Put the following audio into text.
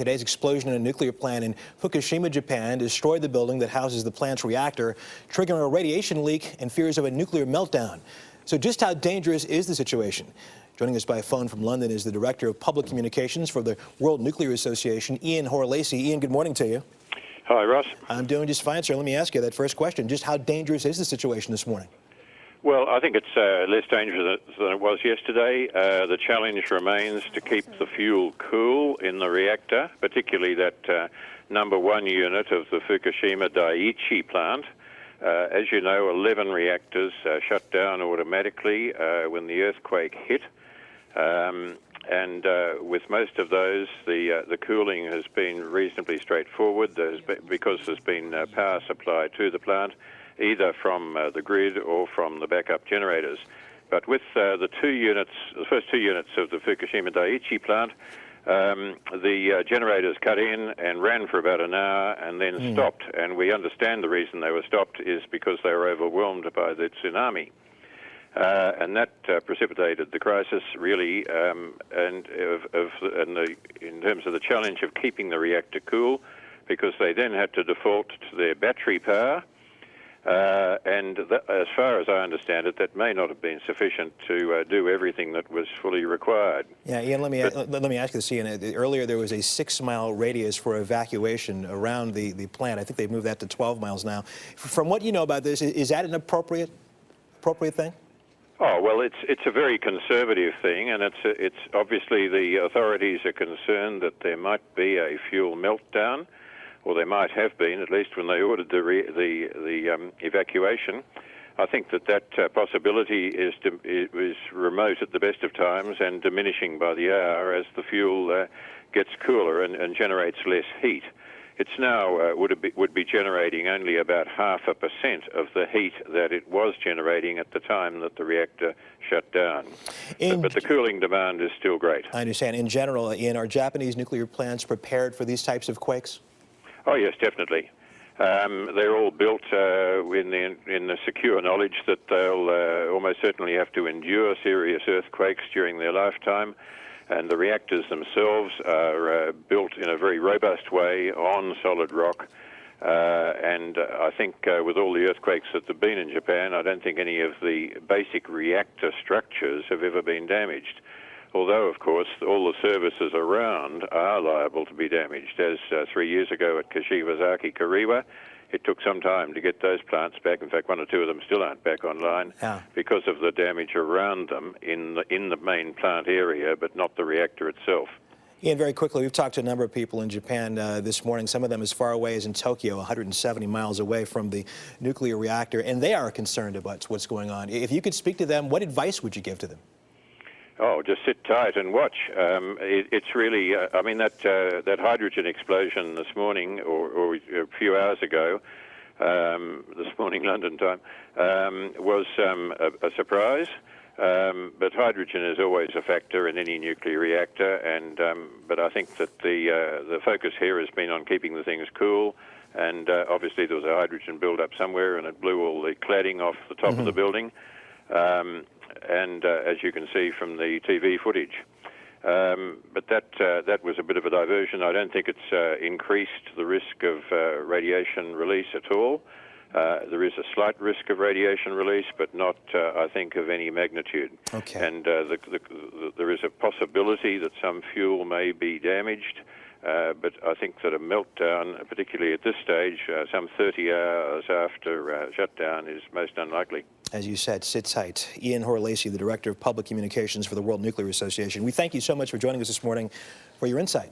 Today's explosion in a nuclear plant in Fukushima, Japan, destroyed the building that houses the plant's reactor, triggering a radiation leak and fears of a nuclear meltdown. So just how dangerous is the situation? Joining us by phone from London is the Director of Public Communications for the World Nuclear Association, Ian Horlacey. Ian, good morning to you. Hi, Ross. I'm doing just fine, sir. Let me ask you that first question. Just how dangerous is the situation this morning? Well, I think it's less dangerous than it was yesterday. The challenge remains to keep the fuel cool in the reactor, particularly that number 1 unit of the Fukushima Daiichi plant. As you know, 11 reactors shut down automatically when the earthquake hit. And with most of those, the cooling has been reasonably straightforward because there's been power supply to the plant, either from the grid or from the backup generators. But with the first two units of the Fukushima Daiichi plant, the generators cut in and ran for about an hour and then stopped. And we understand the reason they were stopped is because they were overwhelmed by the tsunami. And that precipitated the crisis, really, in terms of the challenge of keeping the reactor cool, because they then had to default to their battery power. As far as I understand it, that may not have been sufficient to do everything that was fully required. Yeah, Ian, let me ask you this, Ian. Earlier there was a 6-mile radius for evacuation around the plant. I think they've moved that to 12 miles now. From what you know about this, is that an appropriate thing? Oh, well, it's a very conservative thing, and it's obviously the authorities are concerned that there might be a fuel meltdown, or they might have been, at least when they ordered the evacuation. I think that possibility is remote at the best of times and diminishing by the hour as the fuel gets cooler and generates less heat. It's now would be generating only about 0.5% of the heat that it was generating at the time that the reactor shut down. But the cooling demand is still great. I understand. In general, Ian, are Japanese nuclear plants prepared for these types of quakes? Oh, yes, definitely. They're all built in the secure knowledge that they'll almost certainly have to endure serious earthquakes during their lifetime. And the reactors themselves are built in a very robust way on solid rock. And I think with all the earthquakes that have been in Japan, I don't think any of the basic reactor structures have ever been damaged. Although, of course, all the services around are liable to be damaged. As 3 years ago at Kashiwazaki, Kariwa, it took some time to get those plants back. In fact, 1 or 2 of them still aren't back online because of the damage around them in the main plant area, but not the reactor itself. Ian, very quickly, we've talked to a number of people in Japan this morning, some of them as far away as in Tokyo, 170 miles away from the nuclear reactor, and they are concerned about what's going on. If you could speak to them, what advice would you give to them? Oh, just sit tight and watch. It's really, I mean, that hydrogen explosion this morning, or a few hours ago, this morning London time, was a surprise. But hydrogen is always a factor in any nuclear reactor, but I think that the focus here has been on keeping the things cool. And obviously there was a hydrogen build-up somewhere, and it blew all the cladding off the top of the building. And as you can see from the TV footage. But that was a bit of a diversion. I don't think it's increased the risk of radiation release at all. There is a slight risk of radiation release, but not, I think, of any magnitude. Okay. And there is a possibility that some fuel may be damaged, but I think that a meltdown, particularly at this stage, some 30 hours after shutdown, is most unlikely. As you said, sit tight. Ian Horlacey, the Director of Public Communications for the World Nuclear Association. We thank you so much for joining us this morning for your insight.